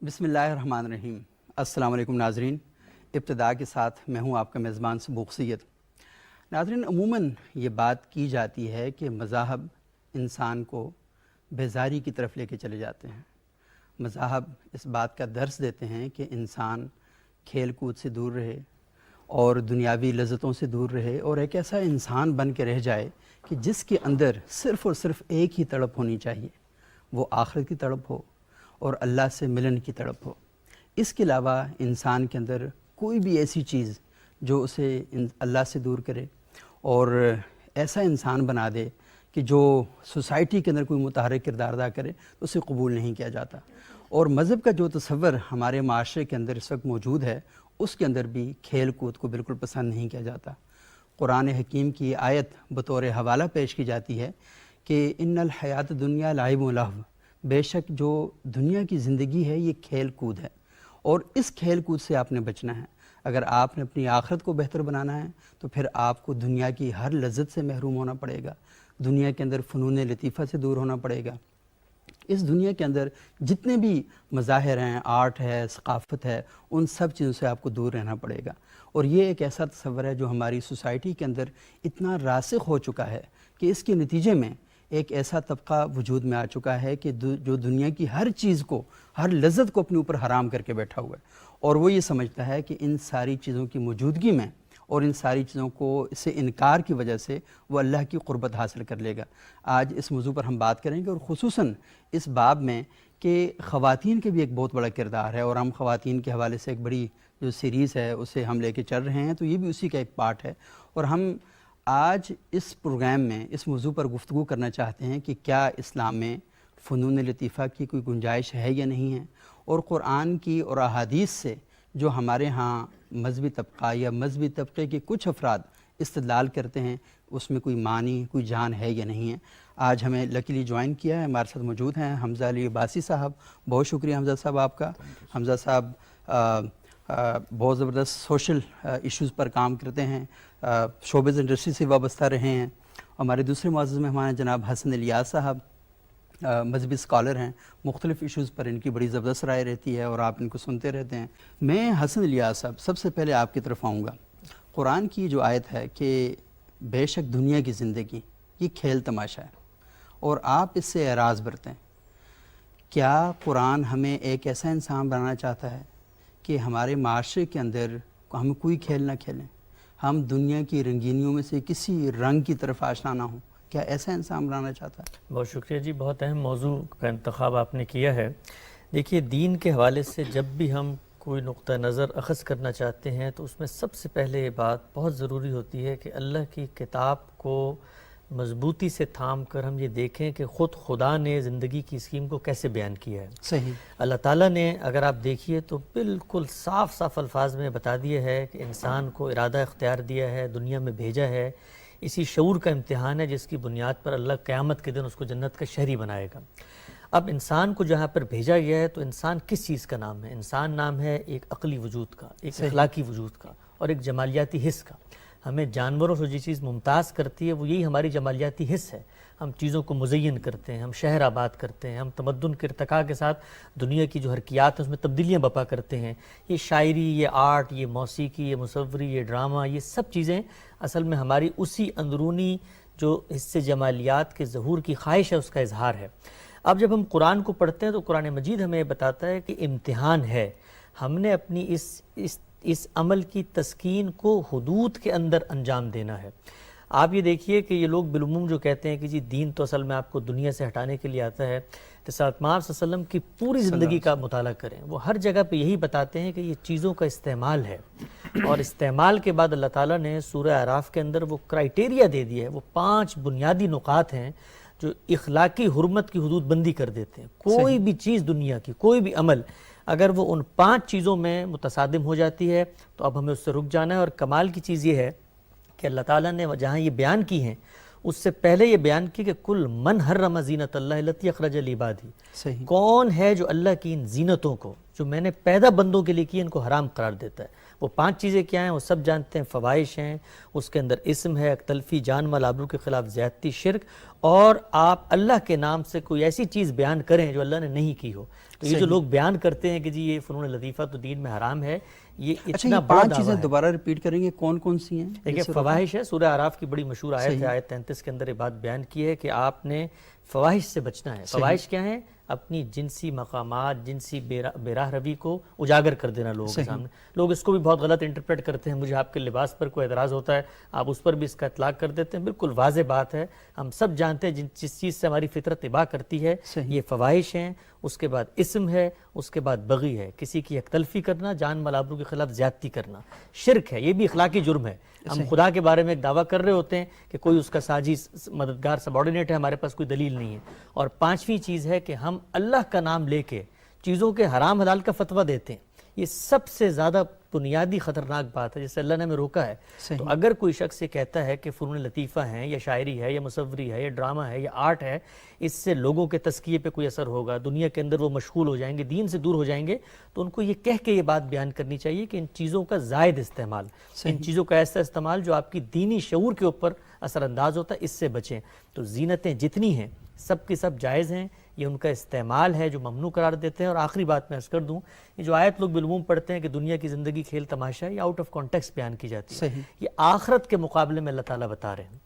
بسم اللہ الرحمن الرحیم۔ السلام علیکم ناظرین، ابتدا کے ساتھ میں ہوں آپ کا میزبان صبوغ سید۔ ناظرین، عموماً یہ بات کی جاتی ہے کہ مذاہب انسان کو بیزاری کی طرف لے کے چلے جاتے ہیں۔ مذاہب اس بات کا درس دیتے ہیں کہ انسان کھیل کود سے دور رہے اور دنیاوی لذتوں سے دور رہے اور ایک ایسا انسان بن کے رہ جائے کہ جس کے اندر صرف اور صرف ایک ہی تڑپ ہونی چاہیے، وہ آخرت کی تڑپ ہو اور اللہ سے ملن کی تڑپ ہو۔ اس کے علاوہ انسان کے اندر کوئی بھی ایسی چیز جو اسے اللہ سے دور کرے اور ایسا انسان بنا دے کہ جو سوسائٹی کے اندر کوئی متحرک کردار ادا کرے تو اسے قبول نہیں کیا جاتا۔ اور مذہب کا جو تصور ہمارے معاشرے کے اندر اس وقت موجود ہے، اس کے اندر بھی کھیل کود کو بالکل پسند نہیں کیا جاتا۔ قرآن حکیم کی آیت بطور حوالہ پیش کی جاتی ہے کہ ان الحیات دنیا لعب و لہو، بے شک جو دنیا کی زندگی ہے یہ کھیل کود ہے اور اس کھیل کود سے آپ نے بچنا ہے۔ اگر آپ نے اپنی آخرت کو بہتر بنانا ہے تو پھر آپ کو دنیا کی ہر لذت سے محروم ہونا پڑے گا، دنیا کے اندر فنون لطیفہ سے دور ہونا پڑے گا۔ اس دنیا کے اندر جتنے بھی مظاہر ہیں، آرٹ ہے، ثقافت ہے، ان سب چیزوں سے آپ کو دور رہنا پڑے گا۔ اور یہ ایک ایسا تصور ہے جو ہماری سوسائٹی کے اندر اتنا راسخ ہو چکا ہے کہ اس کے نتیجے میں ایک ایسا طبقہ وجود میں آ چکا ہے کہ جو دنیا کی ہر چیز کو، ہر لذت کو اپنے اوپر حرام کر کے بیٹھا ہوا ہے، اور وہ یہ سمجھتا ہے کہ ان ساری چیزوں کی موجودگی میں اور ان ساری چیزوں کو سے انکار کی وجہ سے وہ اللہ کی قربت حاصل کر لے گا۔ آج اس موضوع پر ہم بات کریں گے، اور خصوصاً اس باب میں کہ خواتین کے بھی ایک بہت بڑا کردار ہے، اور ہم خواتین کے حوالے سے ایک بڑی جو سیریز ہے اسے ہم لے کے چل رہے ہیں، تو یہ بھی اسی کا ایک پارٹ ہے۔ اور ہم آج اس پروگرام میں اس موضوع پر گفتگو کرنا چاہتے ہیں کہ کیا اسلام میں فنون لطیفہ کی کوئی گنجائش ہے یا نہیں ہے، اور قرآن کی اور احادیث سے جو ہمارے ہاں مذہبی طبقہ یا مذہبی طبقے کے کچھ افراد استدلال کرتے ہیں، اس میں کوئی معنی، کوئی جان ہے یا نہیں ہے۔ آج ہمیں لکیلی جوائن کیا ہے، ہمارے ساتھ موجود ہیں حمزہ علی عباسی صاحب۔ بہت شکریہ حمزہ صاحب آپ کا۔ حمزہ صاحب بہت زبردست سوشل ایشوز پر کام کرتے ہیں، شوبز انڈسٹری سے وابستہ رہے ہیں۔ ہمارے دوسرے معزز مہمان ہیں جناب حسن الیاس صاحب، مذہبی اسکالر ہیں، مختلف ایشوز پر ان کی بڑی زبردست رائے رہتی ہے اور آپ ان کو سنتے رہتے ہیں۔ میں حسن الیاس صاحب سب سے پہلے آپ کی طرف آؤں گا۔ قرآن کی جو آیت ہے کہ بے شک دنیا کی زندگی یہ کھیل تماشا ہے، اور آپ اس سے اعراض برتیں، کیا قرآن ہمیں ایک ایسا انسان بنانا چاہتا ہے کہ ہمارے معاشرے کے اندر ہم کوئی کھیل نہ کھیلیں، ہم دنیا کی رنگینیوں میں سے کسی رنگ کی طرف آشنا نہ ہوں؟ کیا ایسا انسان بنانا چاہتا ہے؟ بہت شکریہ جی، بہت اہم موضوع کا انتخاب آپ نے کیا ہے۔ دیکھیے، دین کے حوالے سے جب بھی ہم کوئی نقطہ نظر اخذ کرنا چاہتے ہیں تو اس میں سب سے پہلے یہ بات بہت ضروری ہوتی ہے کہ اللہ کی کتاب کو مضبوطی سے تھام کر ہم یہ دیکھیں کہ خود خدا نے زندگی کی اسکیم کو کیسے بیان کیا ہے۔ صحیح۔ اللہ تعالیٰ نے اگر آپ دیکھیے تو بالکل صاف صاف الفاظ میں بتا دیا ہے کہ انسان کو ارادہ اختیار دیا ہے، دنیا میں بھیجا ہے، اسی شعور کا امتحان ہے جس کی بنیاد پر اللہ قیامت کے دن اس کو جنت کا شہری بنائے گا۔ اب انسان کو جہاں پر بھیجا گیا ہے تو انسان کس چیز کا نام ہے؟ انسان نام ہے ایک عقلی وجود کا، ایک اخلاقی وجود کا، اور ایک جمالیاتی حس کا۔ ہمیں جانوروں سے جو چیز ممتاز کرتی ہے وہ یہی ہماری جمالیاتی حس ہے۔ ہم چیزوں کو مزین کرتے ہیں، ہم شہر آباد کرتے ہیں، ہم تمدن کے ارتقاء کے ساتھ دنیا کی جو حرکیات ہیں اس میں تبدیلیاں بپا کرتے ہیں۔ یہ شاعری، یہ آرٹ، یہ موسیقی، یہ مصوری، یہ ڈرامہ، یہ سب چیزیں اصل میں ہماری اسی اندرونی جو حصے جمالیات کے ظہور کی خواہش ہے اس کا اظہار ہے۔ اب جب ہم قرآن کو پڑھتے ہیں تو قرآن مجید ہمیں بتاتا ہے کہ امتحان ہے، ہم نے اپنی اس عمل کی تسکین کو حدود کے اندر انجام دینا ہے۔ آپ یہ دیکھیے کہ یہ لوگ بالعموم جو کہتے ہیں کہ جی دین تو اصل میں آپ کو دنیا سے ہٹانے کے لیے آتا ہے، تو صلی اللہ علیہ وسلم کی پوری زندگی کا مطالعہ کریں، وہ ہر جگہ پہ یہی بتاتے ہیں کہ یہ چیزوں کا استعمال ہے، اور استعمال کے بعد اللہ تعالیٰ نے سورہ اعراف کے اندر وہ کرائیٹیریا دے دیا ہے، وہ 5 بنیادی نقاط ہیں جو اخلاقی حرمت کی حدود بندی کر دیتے ہیں۔ کوئی بھی چیز دنیا کی، کوئی بھی عمل اگر وہ ان 5 چیزوں میں متصادم ہو جاتی ہے تو اب ہمیں اس سے رک جانا ہے۔ اور کمال کی چیز یہ ہے کہ اللہ تعالیٰ نے جہاں یہ بیان کی ہیں اس سے پہلے یہ بیان کی کہ کل من حرم زینت اللہ التی اخرج لعبادہ، کون ہے جو اللہ کی ان زینتوں کو جو میں نے پیدا بندوں کے لیے کی ان کو حرام قرار دیتا ہے۔ وہ 5 چیزیں کیا ہیں وہ سب جانتے ہیں. فواہش ہیں, اس کے اندر اسم ہے, تلفی, جان مال آبرو کے خلاف زیادتی, شرک, اور آپ اللہ کے نام سے کوئی ایسی چیز بیان کریں جو اللہ نے نہیں کی ہو. تو یہ جو لوگ بیان کرتے ہیں کہ جی یہ فنون لطیفہ تو دین میں حرام ہے, یہ اتنا بڑا 5 چیزیں دوبارہ ریپیٹ کریں گے, کون کون سی ہیں؟ دیکھیں, فواہش ہے, سورہ اعراف کی بڑی مشہور آیت ہے, آیت 33 کے اندر یہ بات بیان کی ہے کہ آپ نے فواہش سے بچنا ہے. فواہش کیا ہیں؟ اپنی جنسی مقامات, جنسی بیراہ روی کو اجاگر کر دینا لوگوں کے سامنے. لوگ اس کو بھی بہت غلط انٹرپریٹ کرتے ہیں, مجھے آپ کے لباس پر کوئی اعتراض ہوتا ہے, آپ اس پر بھی اس کا اطلاق کر دیتے ہیں. بالکل واضح بات ہے, ہم سب جانتے ہیں جس چیز سے ہماری فطرت اباہ کرتی ہے یہ فواہش ہیں. اس کے بعد اسم ہے, اس کے بعد بغی ہے, کسی کی حق تلفی کرنا, جان مال آبرو کے خلاف زیادتی کرنا. شرک ہے, یہ بھی اخلاقی جرم ہے. ہم خدا کے بارے میں ایک دعویٰ کر رہے ہوتے ہیں کہ کوئی اس کا ساجی مددگار سبارڈینیٹ ہے, ہمارے پاس کوئی دلیل نہیں ہے. اور 5ویں چیز ہے کہ ہم اللہ کا نام لے کے چیزوں کے حرام حلال کا فتویٰ دیتے ہیں. یہ سب سے زیادہ بنیادی خطرناک بات ہے جس سے اللہ نے ہمیں روکا ہے. تو اگر کوئی شخص یہ کہتا ہے کہ فنون لطیفہ ہیں یا شاعری ہے یا مصوری ہے یا ڈرامہ ہے یا آرٹ ہے, اس سے لوگوں کے تزکیے پہ کوئی اثر ہوگا, دنیا کے اندر وہ مشغول ہو جائیں گے, دین سے دور ہو جائیں گے, تو ان کو یہ کہہ کے یہ بات بیان کرنی چاہیے کہ ان چیزوں کا زائد استعمال, ان چیزوں کا ایسا استعمال جو آپ کی دینی شعور کے اوپر اثر انداز ہوتا ہے, اس سے بچیں. تو زینتیں جتنی ہیں سب کی سب جائز ہیں, یہ ان کا استعمال ہے جو ممنوع قرار دیتے ہیں. اور آخری بات میں عرض کر دوں, یہ جو آیت لوگ بالعموم پڑھتے ہیں کہ دنیا کی زندگی کھیل تماشا ہے, یہ آؤٹ آف کانٹیکسٹ بیان کی جاتی ہے. یہ آخرت کے مقابلے میں اللہ تعالیٰ بتا رہے ہیں,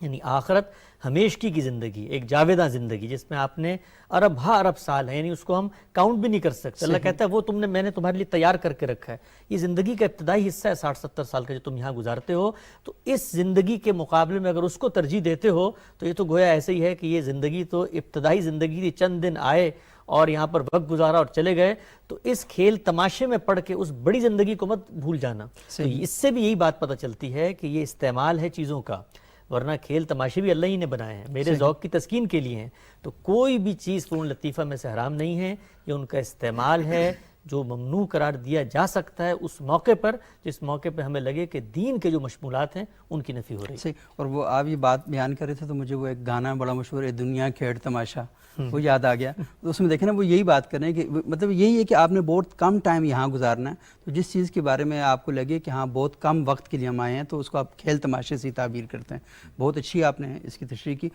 یعنی آخرت ہمیشگی کی زندگی, ایک جاویداں زندگی جس میں آپ نے ارب سال ہے, یعنی اس کو ہم کاؤنٹ بھی نہیں کر سکتے. اللہ کہتا ہے وہ میں نے تمہارے لیے تیار کر کے رکھا ہے. یہ زندگی کا ابتدائی حصہ ہے 60-70 سال کا جو تم یہاں گزارتے ہو. تو اس زندگی کے مقابلے میں اگر اس کو ترجیح دیتے ہو تو یہ تو گویا ایسے ہی ہے کہ یہ زندگی تو ابتدائی زندگی تھی, چند دن آئے اور یہاں پر وقت گزارا اور چلے گئے. تو اس کھیل تماشے میں پڑھ کے اس بڑی زندگی کو مت بھول جانا. تو اس سے بھی یہی بات پتہ چلتی ہے کہ یہ استعمال ہے چیزوں کا, ورنہ کھیل تماشے بھی اللہ ہی نے بنائے ہیں, میرے ذوق کی تسکین کے لیے ہیں. تو کوئی بھی چیز فنون لطیفہ میں سے حرام نہیں ہے, یہ ان کا استعمال ہے جو ممنوع قرار دیا جا سکتا ہے اس موقع پر جس موقع پہ ہمیں لگے کہ دین کے جو مشمولات ہیں ان کی نفی ہو رہی ہے. اور وہ آپ یہ بات بیان کر رہے تھے تو مجھے وہ ایک گانا بڑا مشہور ہے, دنیا کھیڑ تماشا, وہ یاد آ گیا. تو اس میں دیکھیں نا, وہ یہی بات کر رہے ہیں کہ مطلب یہی ہے کہ آپ نے بہت کم ٹائم یہاں گزارنا ہے, تو جس چیز کے بارے میں آپ کو لگے کہ ہاں بہت کم وقت کے لیے ہم آئے ہیں تو اس کو آپ کھیل تماشے سے تعبیر کرتے ہیں. بہت اچھی آپ نے اس کی تشریح کی.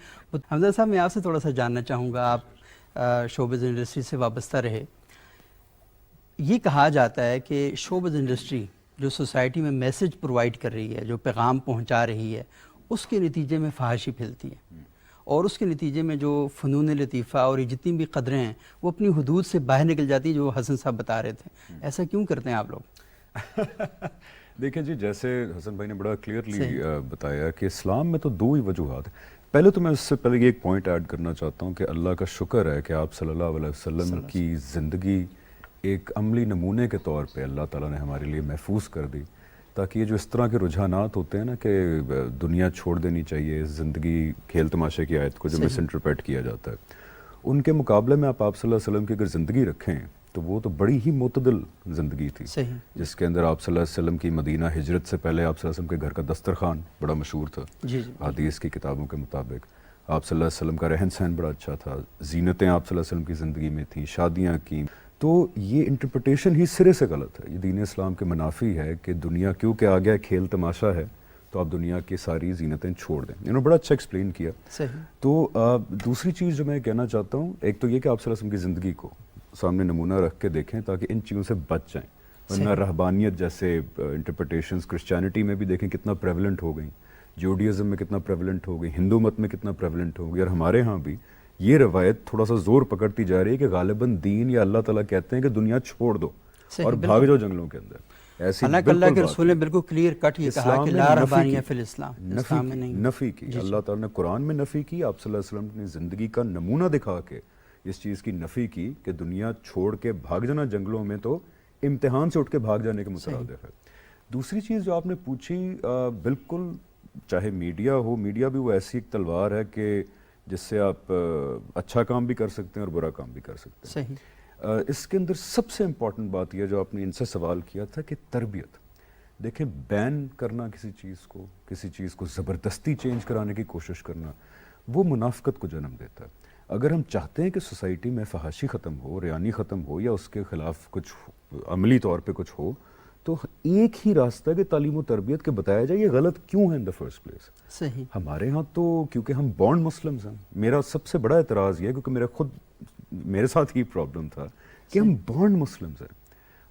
حمزہ صاحب, میں آپ سے تھوڑا سا جاننا چاہوں گا, آپ شوبز انڈسٹری سے وابستہ رہے. یہ کہا جاتا ہے کہ شوبز انڈسٹری جو سوسائٹی میں میسج پرووائڈ کر رہی ہے, جو پیغام پہنچا رہی ہے, اس کے نتیجے میں فحاشی پھیلتی ہے, اور اس کے نتیجے میں جو فنون لطیفہ اور یہ جتنی بھی قدریں ہیں وہ اپنی حدود سے باہر نکل جاتی ہیں, جو حسن صاحب بتا رہے تھے. ایسا کیوں کرتے ہیں آپ لوگ؟ دیکھیں جی, جیسے حسن بھائی نے بڑا کلیئرلی بتایا کہ اسلام میں تو 2 ہی وجوہات ہیں. پہلے تو میں اس سے پہلے یہ ایک پوائنٹ ایڈ کرنا چاہتا ہوں کہ اللہ کا شکر ہے کہ آپ صلی اللہ علیہ وسلم کی زندگی ایک عملی نمونے کے طور پہ اللہ تعالیٰ نے ہمارے لیے محفوظ کر دی, تاکہ یہ جو اس طرح کے رجحانات ہوتے ہیں نا کہ دنیا چھوڑ دینی چاہیے, زندگی کھیل تماشے کی آیت کو جو مس انٹرپریٹ کیا جاتا ہے, ان کے مقابلے میں آپ صلی اللہ علیہ وسلم کی اگر زندگی رکھیں تو وہ تو بڑی ہی معتدل زندگی تھی, جس کے اندر آپ صلی اللہ علیہ وسلم کی مدینہ ہجرت سے پہلے آپ صلی اللہ علیہ وسلم کے گھر کا دسترخوان بڑا مشہور تھا. حدیث کی کتابوں کے مطابق آپ صلی اللہ علیہ وسلم کا رہن سہن بڑا اچھا تھا, زینتیں آپ صلی اللہ علیہ وسلم کی زندگی میں تھیں, شادیاں کیں. تو یہ انٹرپریٹیشن ہی سرے سے غلط ہے. یہ دین اسلام کے منافی ہے کہ دنیا کیونکہ آ گیا کھیل تماشا ہے تو آپ دنیا کی ساری زینتیں چھوڑ دیں. انہوں نے بڑا اچھا ایکسپلین کیا. تو دوسری چیز جو میں کہنا چاہتا ہوں, ایک تو یہ کہ آپ صلی اللہ علیہ وسلم کی زندگی کو سامنے نمونہ رکھ کے دیکھیں تاکہ ان چیزوں سے بچ جائیں. ورنہ رہبانیت جیسے انٹرپریٹیشنز کرسچینٹی میں بھی دیکھیں کتنا پریولنٹ ہو گئیں, جوڈیزم میں کتنا پریولنٹ ہو گئی, ہندو مت میں کتنا پریولنٹ ہو گئی, اور ہمارے ہاں بھی یہ روایت تھوڑا سا زور پکڑتی جا رہی ہے کہ غالباً دین یا اللہ تعالیٰ کہتے ہیں کہ دنیا چھوڑ دو اور بھاگ جاؤ جنگلوں کے اندر. ایسی اللہ کے رسول نے بالکل کلیئر کٹ یہ کہا کہ لا رہبانیہ فی الاسلام, اسلام میں نہیں, نفی کی. اللہ تعالیٰ نے قرآن میں نفی کی, آپ صلی اللہ علیہ وسلم نے زندگی کا نمونہ دکھا کے اس چیز کی نفی کی کہ دنیا چھوڑ کے بھاگ جانا جنگلوں میں تو امتحان سے اٹھ کے بھاگ جانے کے مترادف ہے. دوسری چیز جو آپ نے پوچھی, بالکل چاہے میڈیا ہو, میڈیا بھی وہ ایسی ایک تلوار ہے کہ جس سے آپ اچھا کام بھی کر سکتے ہیں اور برا کام بھی کر سکتے ہیں. اس کے اندر سب سے امپورٹنٹ بات یہ جو آپ نے ان سے سوال کیا تھا کہ تربیت. دیکھیں, بین کرنا کسی چیز کو زبردستی چینج کرانے کی کوشش کرنا, وہ منافقت کو جنم دیتا ہے. اگر ہم چاہتے ہیں کہ سوسائٹی میں فحاشی ختم ہو, ریانی ختم ہو, یا اس کے خلاف کچھ عملی طور پہ کچھ ہو, تو ایک ہی راستہ کہ تعلیم و تربیت کے بتایا جائے یہ غلط کیوں ہے ان دا فرسٹ پلیس. صحیح. ہمارے ہاں تو کیونکہ ہم بورن مسلمز ہیں, میرا سب سے بڑا اعتراض یہ ہے کیونکہ میرے ساتھ ہی پرابلم تھا کہ ہم بورن مسلمز ہیں,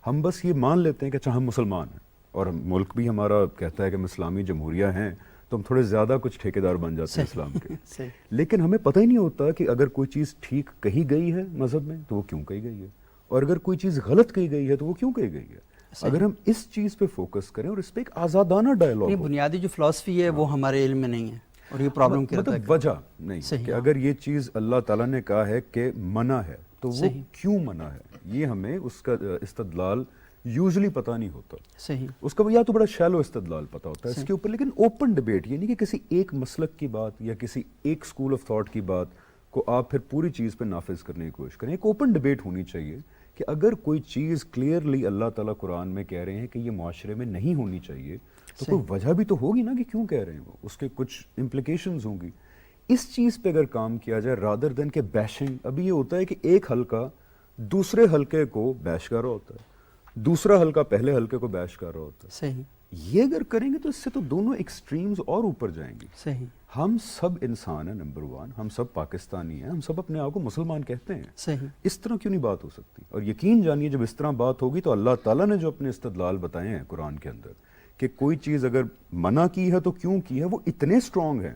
ہم بس یہ مان لیتے ہیں کہ اچھا ہم مسلمان ہیں اور ملک بھی ہمارا کہتا ہے کہ ہم اسلامی جمہوریہ ہیں, تو ہم تھوڑے زیادہ کچھ ٹھیکیدار بن جاتے ہیں اسلام کے. لیکن ہمیں پتہ ہی نہیں ہوتا کہ اگر کوئی چیز ٹھیک کہی گئی ہے مذہب میں تو وہ کیوں کہی گئی ہے, اور اگر کوئی چیز غلط کہی گئی ہے تو وہ کیوں کہی گئی ہے. اگر ہم اس چیز پہ فوکس کریں اور اس پہ ایک آزادانہ ڈائلاگ, بنیادی جو فلسفی ہے وہ ہمارے علم میں نہیں ہے, اور یہ پرابلم کیا مطلب وجہ نہیں کہ اگر یہ چیز اللہ تعالیٰ نے کہا ہے کہ منع ہے تو وہ کیوں منع ہے, یہ ہمیں اس کا استدلال یوزلی پتہ نہیں ہوتا. صحیح. اس کا یا تو بڑا شیلو استدلال پتہ ہوتا ہے اس کے اوپر, لیکن اوپن ڈبیٹ یہ نہیں کہ کسی ایک مسلک کی بات یا کسی ایک اسکول آف تھاٹ کی بات کو آپ پھر پوری چیز پہ نافذ کرنے کی کوشش کریں. ایک اوپن ڈبیٹ ہونی چاہیے کہ اگر کوئی چیز کلیئرلی اللہ تعالیٰ قرآن میں کہہ رہے ہیں کہ یہ معاشرے میں نہیں ہونی چاہیے تو کوئی وجہ بھی تو ہوگی نا کہ کیوں کہہ رہے ہیں, وہ اس کے کچھ امپلیکیشنز ہوں گی. اس چیز پہ اگر کام کیا جائے رادر دین کہ بیشنگ. ابھی یہ ہوتا ہے کہ ایک حلقہ دوسرے حلقے کو بیش کر رہا ہوتا ہے, دوسرا حلقہ پہلے حلقے کو بیش کر رہا ہوتا ہے. صحیح. یہ اگر کریں گے تو اس سے تو دونوں ایکسٹریمز اور اوپر جائیں گی. صحیح. ہم سب انسان ہیں, نمبر 1 ہم سب پاکستانی ہیں, ہم سب اپنے آپ کو مسلمان کہتے ہیں. صحیح. اس طرح کیوں نہیں بات ہو سکتی؟ اور یقین جانیے جب اس طرح بات ہوگی تو اللہ تعالیٰ نے جو اپنے استدلال بتائے ہیں قرآن کے اندر کہ کوئی چیز اگر منع کی ہے تو کیوں کی ہے, وہ اتنے اسٹرانگ ہیں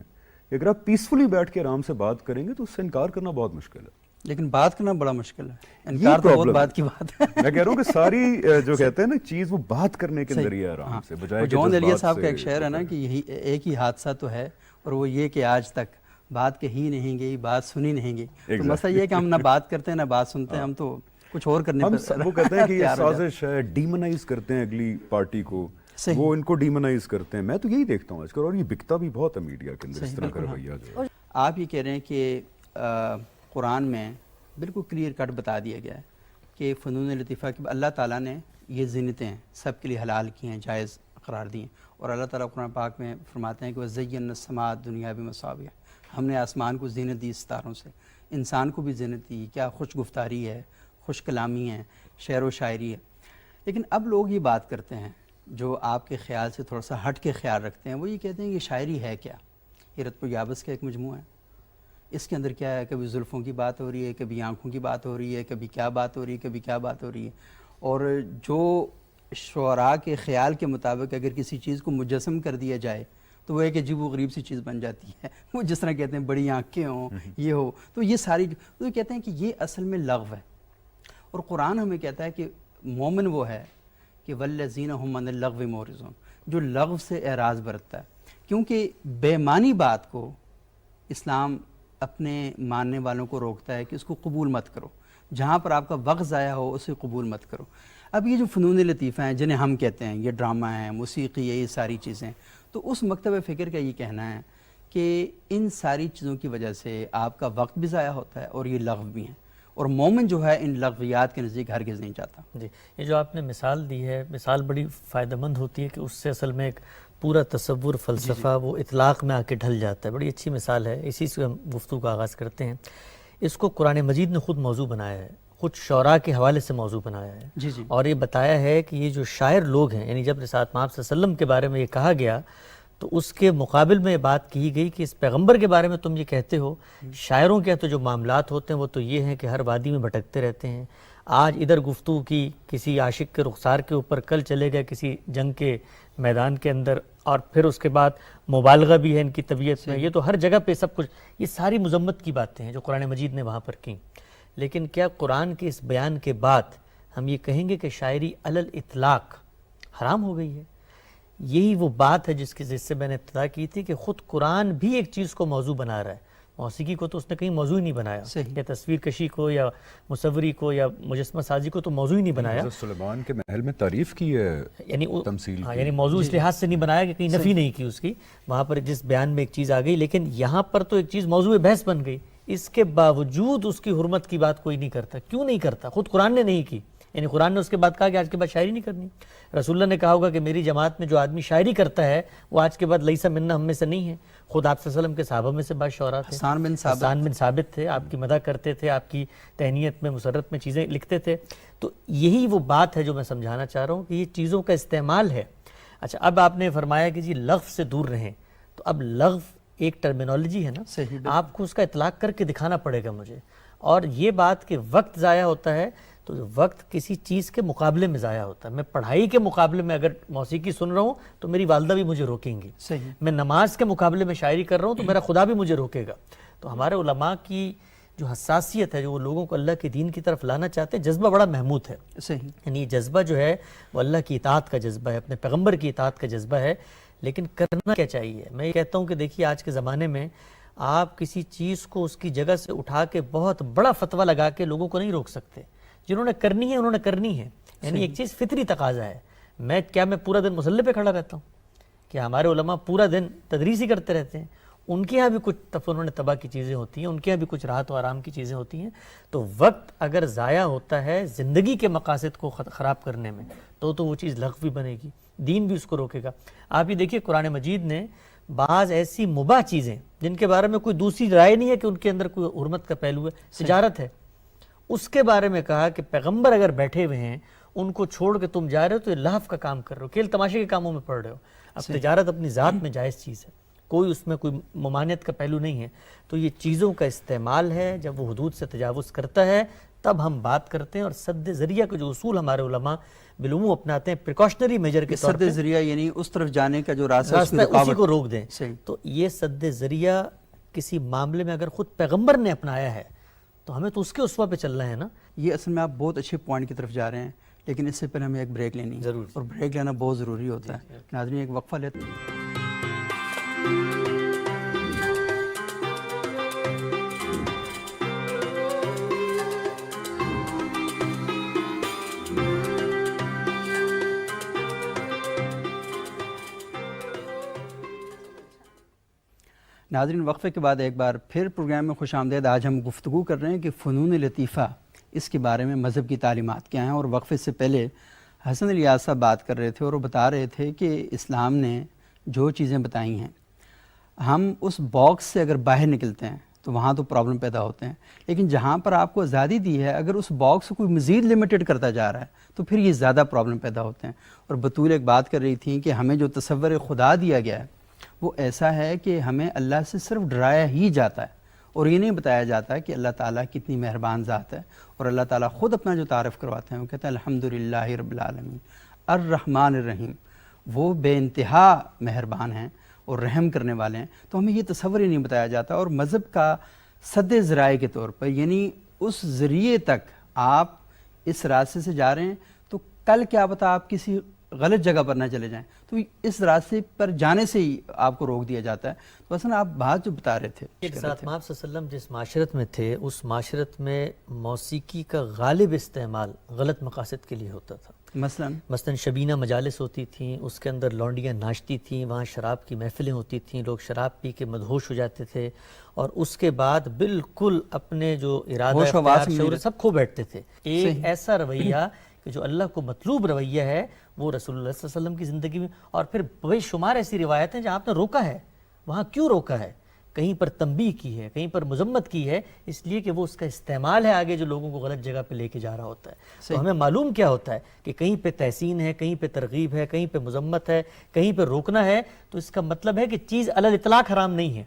کہ اگر آپ پیسفلی بیٹھ کے آرام سے بات کریں گے تو اس سے انکار کرنا بہت مشکل ہے. لیکن بات کرنا بڑا مشکل ہے, انکار تو بہت بات کی بات ہے. میں کہہ رہا ہوں کہ ساری جو کہتے ہیں نا چیز وہ بات کرنے کے اندر ہی ہے آرام سے, بجائے جون ایلیا صاحب کا ایک شعر ہے نا کہ یہی ایک ہی حادثہ تو ہے اور وہ یہ کہ آج تک بات کہی نہیں گئی, بات سنی نہیں گئی. تو مسئلہ یہ ہے کہ ہم نہ بات کرتے ہیں نہ بات سنتے ہیں, ہم تو کچھ اور کرنے پر وہ کہتے ہیں کہ یہ سازش ہے, ڈیمونائز کرتے ہیں اگلی پارٹی کو, وہ ان کو ڈیمونائز کرتے ہیں. میں تو یہی دیکھتا ہوں آج کل, اور یہ بکتا بھی بہت ہے میڈیا کے اندر اس طرح کا رویہ جو ہے. آپ یہ کہہ رہے ہیں کہ قرآن میں بالکل کلیئر کٹ بتا دیا گیا ہے کہ فنون لطیفہ کہ اللہ تعالیٰ نے یہ زینتیں سب کے لیے حلال کی ہیں, جائز قرار دی ہیں. اور اللہ تعالیٰ قرآن پاک میں فرماتے ہیں کہ وَزَيَّنَّا السَّمَاءَ الدُّنْيَا بِمَصَابِيحَ, ہم نے آسمان کو زینت دی ستاروں سے, انسان کو بھی زینت دی. کیا خوش گفتاری ہے, خوش کلامی ہے, شعر و شاعری ہے. لیکن اب لوگ یہ بات کرتے ہیں جو آپ کے خیال سے تھوڑا سا ہٹ کے خیال رکھتے ہیں, وہ یہ کہتے ہیں کہ شاعری ہے کیا؟ یہ رتب و یابس کا ایک مجموعہ ہے, اس کے اندر کیا ہے, کبھی زلفوں کی بات ہو رہی ہے, کبھی آنکھوں کی بات ہو رہی ہے, کبھی کیا بات ہو رہی ہے, کبھی کیا بات ہو رہی ہے. اور جو شعراء کے خیال کے مطابق اگر کسی چیز کو مجسم کر دیا جائے تو وہ ایک عجیب و غریب سی چیز بن جاتی ہے. وہ جس طرح کہتے ہیں بڑی آنکھیں ہوں, یہ ہو, تو یہ ساری تو کہتے ہیں کہ یہ اصل میں لغو ہے. اور قرآن ہمیں کہتا ہے کہ مومن وہ ہے کہ وَالَّذِينَ هُمْ عَنِ اللَّغْوِ مُعْرِضُونَ, جو لغو سے اعراض برتتا ہے. کیونکہ بے معنی بات کو اسلام اپنے ماننے والوں کو روکتا ہے کہ اس کو قبول مت کرو, جہاں پر آپ کا وقت ضائع ہو اسے قبول مت کرو. اب یہ جو فنون لطیفہ ہیں جنہیں ہم کہتے ہیں, یہ ڈرامہ ہیں, موسیقی ہے, یہ ساری چیزیں, تو اس مکتب فکر کا یہ کہنا ہے کہ ان ساری چیزوں کی وجہ سے آپ کا وقت بھی ضائع ہوتا ہے اور یہ لغو بھی ہیں, اور مومن جو ہے ان لغویات کے نزدیک ہرگز نہیں جاتا. جی, یہ جو آپ نے مثال دی ہے, مثال بڑی فائدہ مند ہوتی ہے کہ اس سے اصل میں ایک پورا تصور فلسفہ وہ اطلاق میں آ کے ڈھل جاتا ہے. بڑی اچھی مثال ہے, اسی سے ہم گفتگو کا آغاز کرتے ہیں. اس کو قرآن مجید نے خود موضوع بنایا ہے, خود شعراء کے حوالے سے موضوع بنایا ہے. جی جی. اور یہ بتایا ہے کہ یہ جو شاعر لوگ ہیں, یعنی جب رسالت مآب صلی اللہ علیہ وسلم کے بارے میں یہ کہا گیا تو اس کے مقابل میں یہ بات کی گئی کہ اس پیغمبر کے بارے میں تم یہ کہتے ہو, شاعروں کے تو جو معاملات ہوتے ہیں وہ تو یہ ہیں کہ ہر وادی میں بھٹکتے رہتے ہیں, آج ادھر گفتگو کی کسی عاشق کے رخسار کے اوپر, کل چلے گئے کسی جنگ کے میدان کے اندر, اور پھر اس کے بعد مبالغہ بھی ہے ان کی طبیعت میں. یہ تو ہر جگہ پہ سب کچھ, یہ ساری مذمت کی باتیں ہیں جو قرآن مجید نے وہاں پر کی. لیکن کیا قرآن کے اس بیان کے بعد ہم یہ کہیں گے کہ شاعری علی الاطلاق حرام ہو گئی ہے؟ یہی وہ بات ہے جس سے میں نے ابتدا کی تھی کہ خود قرآن بھی ایک چیز کو موضوع بنا رہا ہے. موسیقی کو تو اس نے کہیں موضوع ہی نہیں بنایا, یا تصویر کشی کو یا مصوری کو یا مجسمہ سازی کو تو موضوع ہی نہیں بنایا. حضرت سلیمان کے محل میں تعریف کی ہے, یعنی تمثیل, یعنی موضوع اس لحاظ سے نہیں بنایا کہ کہیں نفی نہیں کی اس کی, وہاں پر جس بیان میں ایک چیز آ گئی, لیکن یہاں پر تو ایک چیز موضوع بحث بن گئی. اس کے باوجود اس کی حرمت کی بات کوئی نہیں کرتا. کیوں نہیں کرتا؟ خود قرآن نے نہیں کی. یعنی قرآن نے اس کے بعد کہا کہ آج کے بعد شاعری نہیں کرنی. رسول اللہ نے کہا ہوگا کہ میری جماعت میں جو آدمی شاعری کرتا ہے وہ آج کے بعد لیسا منا ہم میں سے نہیں ہے. خود آپ صلی اللہ علیہ وسلم کے صحابہ میں سے بعض شعراء تھے, حسان بن ثابت تھے, آپ کی مدح کرتے تھے, آپ کی تہنیت میں مسرت میں چیزیں لکھتے تھے. تو یہی وہ بات ہے جو میں سمجھانا چاہ رہا ہوں کہ یہ چیزوں کا استعمال ہے. اچھا, اب آپ نے فرمایا کہ جی لغو سے دور رہیں, تو اب لغو ایک ٹرمینالوجی ہے نا, آپ کو اس کا اطلاق کر کے دکھانا پڑے گا مجھے. اور یہ بات کہ وقت ضائع ہوتا ہے, تو وقت کسی چیز کے مقابلے میں ضائع ہوتا ہے. میں پڑھائی کے مقابلے میں اگر موسیقی سن رہا ہوں تو میری والدہ بھی مجھے روکیں گی. میں نماز کے مقابلے میں شاعری کر رہا ہوں تو میرا خدا بھی مجھے روکے گا. تو ہمارے علماء کی جو حساسیت ہے, جو وہ لوگوں کو اللہ کے دین کی طرف لانا چاہتے ہیں, جذبہ بڑا محمود ہے. یعنی یہ جذبہ جو ہے وہ اللہ کی اطاعت کا جذبہ ہے, اپنے پیغمبر کی اطاعت کا جذبہ ہے. لیکن کرنا کیا چاہیے؟ میں یہ کہتا ہوں کہ دیکھیے آج کے زمانے میں آپ کسی چیز کو اس کی جگہ سے اٹھا کے بہت بڑا فتویٰ لگا کے لوگوں کو نہیں روک سکتے. جنہوں نے کرنی ہے انہوں نے کرنی ہے. یعنی ایک چیز فطری تقاضا ہے. میں پورا دن مصلی پہ کھڑا رہتا ہوں؟ کہ ہمارے علماء پورا دن تدریس ہی کرتے رہتے ہیں. ان کے ہاں بھی کچھ انہوں نے تباہ کی چیزیں ہوتی ہیں, ان کے ہاں بھی کچھ راحت و آرام کی چیزیں ہوتی ہیں. تو وقت اگر ضائع ہوتا ہے زندگی کے مقاصد کو خراب کرنے میں, تو وہ چیز لغو بھی بنے گی, دین بھی اس کو روکے گا. آپ یہ دیکھیے قرآن مجید نے بعض ایسی مباح چیزیں جن کے بارے میں کوئی دوسری رائے نہیں ہے کہ ان کے اندر کوئی حرمت کا پہلو ہے, تجارت ہے, اس کے بارے میں کہا کہ پیغمبر اگر بیٹھے ہوئے ہیں ان کو چھوڑ کے تم جا رہے ہو تو یہ لہو کا کام کر رہے ہو, کھیل تماشے کے کاموں میں پڑ رہے ہو. اب تجارت اپنی ذات میں جائز چیز ہے, کوئی اس میں کوئی ممانعت کا پہلو نہیں ہے. تو یہ چیزوں کا استعمال ہے, جب وہ حدود سے تجاوز کرتا ہے تب ہم بات کرتے ہیں. اور سد ذریعہ کے جو اصول ہمارے علماء بالعموم اپناتے ہیں پریکاشنری میجر کے طور پہ, سد ذریعہ یعنی اس طرف جانے کا جو راستہ اسی کو روک دیں. تو یہ سد ذریعہ کسی معاملے میں اگر خود پیغمبر نے اپنایا ہے تو ہمیں تو اس کے اسوہ پہ چلنا ہے نا. یہ اصل میں آپ بہت اچھے پوائنٹ کی طرف جا رہے ہیں, لیکن اس سے پہلے ہمیں ایک بریک لینی ہے, ضرور, اور بریک لینا بہت ضروری ہوتا ہے. ناظرین ایک وقفہ لیتے ہیں. ناظرین وقفے کے بعد ایک بار پھر پروگرام میں خوش آمدید. آج ہم گفتگو کر رہے ہیں کہ فنون لطیفہ اس کے بارے میں مذہب کی تعلیمات کیا ہیں. اور وقفے سے پہلے حسن الیاس صاحب بات کر رہے تھے اور وہ بتا رہے تھے کہ اسلام نے جو چیزیں بتائی ہیں, ہم اس باکس سے اگر باہر نکلتے ہیں تو وہاں تو پرابلم پیدا ہوتے ہیں. لیکن جہاں پر آپ کو آزادی دی ہے, اگر اس باکس کو کوئی مزید لمیٹڈ کرتا جا رہا ہے تو پھر یہ زیادہ پرابلم پیدا ہوتے ہیں. اور بطول ایک بات کر رہی تھیں کہ ہمیں جو تصور خدا دیا گیا ہے وہ ایسا ہے کہ ہمیں اللہ سے صرف ڈرایا ہی جاتا ہے, اور یہ نہیں بتایا جاتا کہ اللہ تعالیٰ کتنی مہربان ذات ہے. اور اللہ تعالیٰ خود اپنا جو تعارف کرواتے ہیں وہ کہتے ہیں الحمدللہ رب العالمین الرحمن الرحیم, وہ بے انتہا مہربان ہیں اور رحم کرنے والے ہیں. تو ہمیں یہ تصور ہی نہیں بتایا جاتا. اور مذہب کا سد ذرائع کے طور پر, یعنی اس ذریعے تک آپ اس راستے سے جا رہے ہیں تو کل کیا پتہ آپ کسی غلط جگہ پر نہ چلے جائیں, تو اس راستے پر جانے سے ہی آپ کو روک دیا جاتا ہے. تو اصلا آپ بات جو بتا رہے تھے, ایک ساتھ آپ صلی اللہ علیہ وسلم جس معاشرت میں تھے اس معاشرت میں موسیقی کا غالب استعمال غلط مقاصد کے لیے ہوتا تھا. مثلا شبینہ مجالس ہوتی تھیں, اس کے اندر لونڈیاں ناچتی تھیں, وہاں شراب کی محفلیں ہوتی تھیں, لوگ شراب پی کے مدہوش ہو جاتے تھے, اور اس کے بعد بالکل اپنے جو ارادہ اختیار شعور سب کھو بیٹھتے تھے. ایک ایسا رویہ کہ جو اللہ کو مطلوب رویہ ہے وہ رسول اللہ صلی اللہ علیہ وسلم کی زندگی میں. اور پھر بے شمار ایسی روایت ہیں جہاں آپ نے روکا ہے. وہاں کیوں روکا ہے؟ کہیں پر تنبیہ کی ہے, کہیں پر مذمت کی ہے, اس لیے کہ وہ اس کا استعمال ہے آگے جو لوگوں کو غلط جگہ پہ لے کے جا رہا ہوتا ہے. تو ہمیں معلوم کیا ہوتا ہے کہ کہیں پہ تحسین ہے, کہیں پہ ترغیب ہے, کہیں پہ مذمت ہے, کہیں پہ روکنا ہے, تو اس کا مطلب ہے کہ چیز علی الاطلاق حرام نہیں ہے.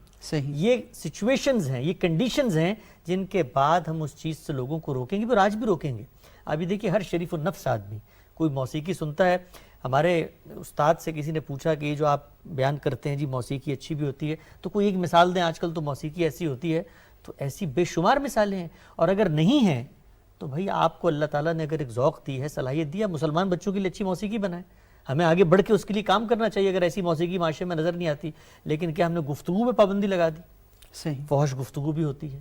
یہ سچویشنز ہیں, یہ کنڈیشنز ہیں جن کے بعد ہم اس چیز سے لوگوں کو روکیں گے, اور آج بھی روکیں گے. ابھی دیکھیے ہر شریف النفس آدمی کوئی موسیقی سنتا ہے. ہمارے استاد سے کسی نے پوچھا کہ یہ جو آپ بیان کرتے ہیں جی موسیقی اچھی بھی ہوتی ہے, تو کوئی ایک مثال دیں, آج کل تو موسیقی ایسی ہوتی ہے. تو ایسی بے شمار مثالیں ہیں. اور اگر نہیں ہیں تو بھائی آپ کو اللہ تعالیٰ نے اگر ایک ذوق دی ہے, صلاحیت دیا, مسلمان بچوں کے لیے اچھی موسیقی بنائیں. ہمیں آگے بڑھ کے اس کے لیے کام کرنا چاہیے اگر ایسی موسیقی معاشرے میں نظر نہیں آتی. لیکن کیا ہم نے گفتگو میں پابندی لگا دی؟ فحش گفتگو بھی ہوتی ہے,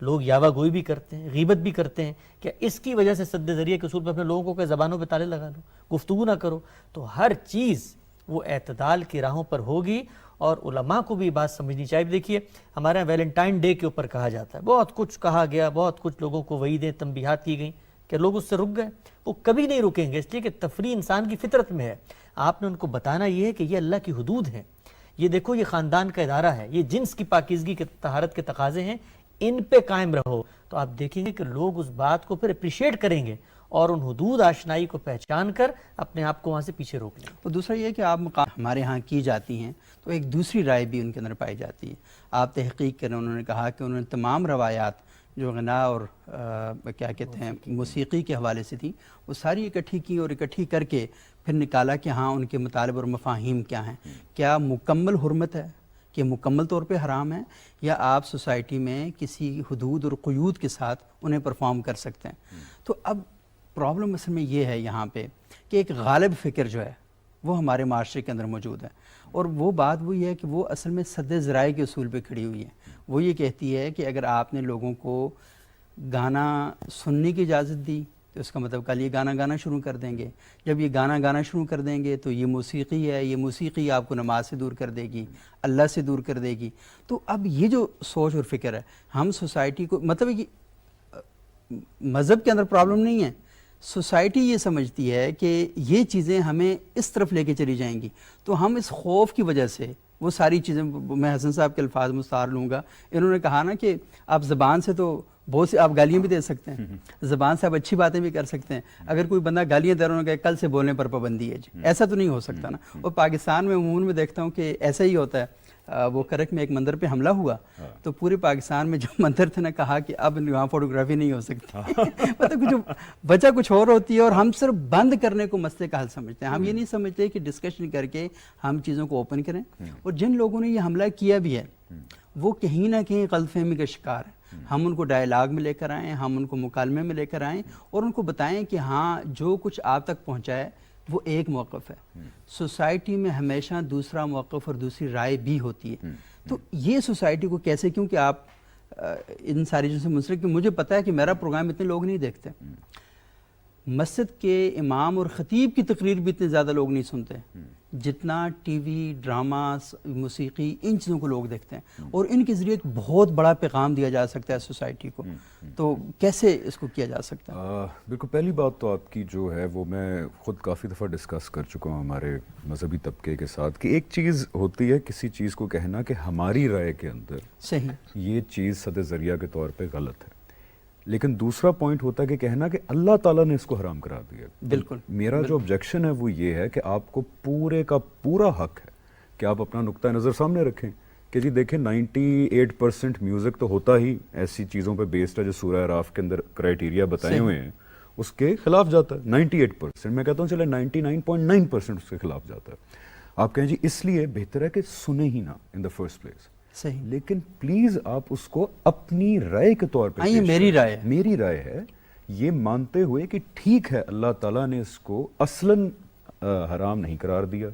لوگ یاوہ گوئی بھی کرتے ہیں, غیبت بھی کرتے ہیں. کیا اس کی وجہ سے سد ذریعہ کے اصول پہ اپنے لوگوں کو کہ زبانوں پہ تالے لگا لو, گفتگو نہ کرو؟ تو ہر چیز وہ اعتدال کی راہوں پر ہوگی. اور علماء کو بھی بات سمجھنی چاہیے. دیکھیے ہمارے ویلنٹائن ڈے کے اوپر کہا جاتا ہے, بہت کچھ کہا گیا, بہت کچھ لوگوں کو وعیدیں تنبیہات کی گئیں. کہ لوگ اس سے رک گئے. وہ کبھی نہیں رکیں گے، اس لیے کہ تفریح انسان کی فطرت میں ہے. آپ نے ان کو بتانا یہ ہے کہ یہ اللہ کی حدود ہیں، یہ دیکھو یہ خاندان کا ادارہ ہے، یہ جنس کی پاکیزگی کے طہارت کے تقاضے ہیں، ان پہ قائم رہو. تو آپ دیکھیں گے کہ لوگ اس بات کو پھر اپریشیٹ کریں گے اور ان حدود آشنائی کو پہچان کر اپنے آپ کو وہاں سے پیچھے روک لیں. اور دوسرا یہ کہ آپ مقام ہمارے ہاں کی جاتی ہیں تو ایک دوسری رائے بھی ان کے اندر پائی جاتی ہے. آپ تحقیق کریں، انہوں نے کہا کہ انہوں نے تمام روایات جو غنا اور کیا کہتے ہیں موسیقی کے حوالے سے تھیں وہ ساری اکٹھی کی اور اکٹھی کر کے پھر نکالا کہ ہاں ان کے مطالب اور مفاہیم کیا ہیں. کیا مکمل حرمت ہے کہ مکمل طور پہ حرام ہے، یا آپ سوسائٹی میں کسی حدود اور قیود کے ساتھ انہیں پرفارم کر سکتے ہیں. تو اب پرابلم اصل میں یہ ہے یہاں پہ کہ ایک غالب فکر جو ہے وہ ہمارے معاشرے کے اندر موجود ہے، اور وہ بات وہ یہ ہے کہ وہ اصل میں سد ذرائع کے اصول پہ کھڑی ہوئی ہے. وہ یہ کہتی ہے کہ اگر آپ نے لوگوں کو گانا سننے کی اجازت دی تو اس کا مطلب کل یہ گانا گانا شروع کر دیں گے. جب یہ گانا گانا شروع کر دیں گے تو یہ موسیقی ہے، یہ موسیقی آپ کو نماز سے دور کر دے گی، اللہ سے دور کر دے گی. تو اب یہ جو سوچ اور فکر ہے ہم سوسائٹی کو، مطلب کہ مذہب کے اندر پرابلم نہیں ہے، سوسائٹی یہ سمجھتی ہے کہ یہ چیزیں ہمیں اس طرف لے کے چلی جائیں گی. تو ہم اس خوف کی وجہ سے وہ ساری چیزیں، میں حسن صاحب کے الفاظ مستعار لوں گا، انہوں نے کہا نا کہ آپ زبان سے تو بہت سی آپ گالیاں بھی دے سکتے ہیں، زبان سے آپ اچھی باتیں بھی کر سکتے ہیں. اگر کوئی بندہ گالیاں دے رہا ہے کہ کل سے بولنے پر پابندی ہے، جی ایسا تو نہیں ہو سکتا نا. اور پاکستان میں عموماً میں دیکھتا ہوں کہ ایسا ہی ہوتا ہے. وہ کرک میں ایک مندر پہ حملہ ہوا تو پورے پاکستان میں جو مندر تھے نے کہا کہ اب وہاں فوٹوگرافی نہیں ہو سکتی. مطلب کہ جو وجہ کچھ اور ہوتی ہے اور ہم صرف بند کرنے کو مسئلے کا حل سمجھتے ہیں. ہم یہ نہیں سمجھتے کہ ڈسکشن کر کے ہم چیزوں کو اوپن کریں. اور جن لوگوں نے یہ حملہ کیا بھی ہے وہ کہیں نہ کہیں غلط فہمی کا شکار ہیں. ہم ان کو ڈائلاگ میں لے کر آئیں، ہم ان کو مکالمے میں لے کر آئیں اور ان کو بتائیں کہ ہاں جو کچھ آپ تک پہنچا ہے وہ ایک موقف ہے. سوسائٹی میں ہمیشہ دوسرا موقف اور دوسری رائے بھی ہوتی ہے. تو یہ سوسائٹی کو کیسے، کیونکہ آپ ان ساری چیزوں سے منسلک، کہ مجھے پتا ہے کہ میرا پروگرام اتنے لوگ نہیں دیکھتے، مسجد کے امام اور خطیب کی تقریر بھی اتنے زیادہ لوگ نہیں سنتے جتنا ٹی وی، ڈرامہ، موسیقی، ان چیزوں کو لوگ دیکھتے ہیں. اور ان کے ذریعے ایک بہت بڑا پیغام دیا جا سکتا ہے سوسائٹی کو. تو کیسے اس کو کیا جا سکتا ہے؟ بالکل، پہلی بات تو آپ کی جو ہے وہ میں خود کافی دفعہ ڈسکس کر چکا ہوں ہمارے مذہبی طبقے کے ساتھ، کہ ایک چیز ہوتی ہے کسی چیز کو کہنا کہ ہماری رائے کے اندر صحیح یہ چیز سد ذریعہ کے طور پہ غلط ہے، لیکن دوسرا پوائنٹ ہوتا ہے کہ کہنا کہ اللہ تعالیٰ نے اس کو حرام کرا دیا. بالکل. میرا جو آبجیکشن ہے وہ یہ ہے کہ آپ کو پورے کا پورا حق ہے کہ آپ اپنا نقطہ نظر سامنے رکھیں کہ جی دیکھیں 98% میوزک تو ہوتا ہی ایسی چیزوں پہ بیسڈ ہے جو سورہ اعراف کے اندر کرائیٹیریا بتائے ہوئے ہیں اس کے خلاف جاتا ہے. 98%، میں کہتا ہوں چلے 99.9% اس کے خلاف جاتا ہے. آپ کہیں جی اس لیے بہتر ہے کہ سنیں ہی نہ ان دا فرسٹ پلیس. صحیح. لیکن پلیز آپ اس کو اپنی رائے کے طور پہ، یہ میری رائے ہے، میری رائے ہے، یہ مانتے ہوئے کہ ٹھیک ہے اللہ تعالیٰ نے اس کو اصلاً حرام نہیں قرار دیا.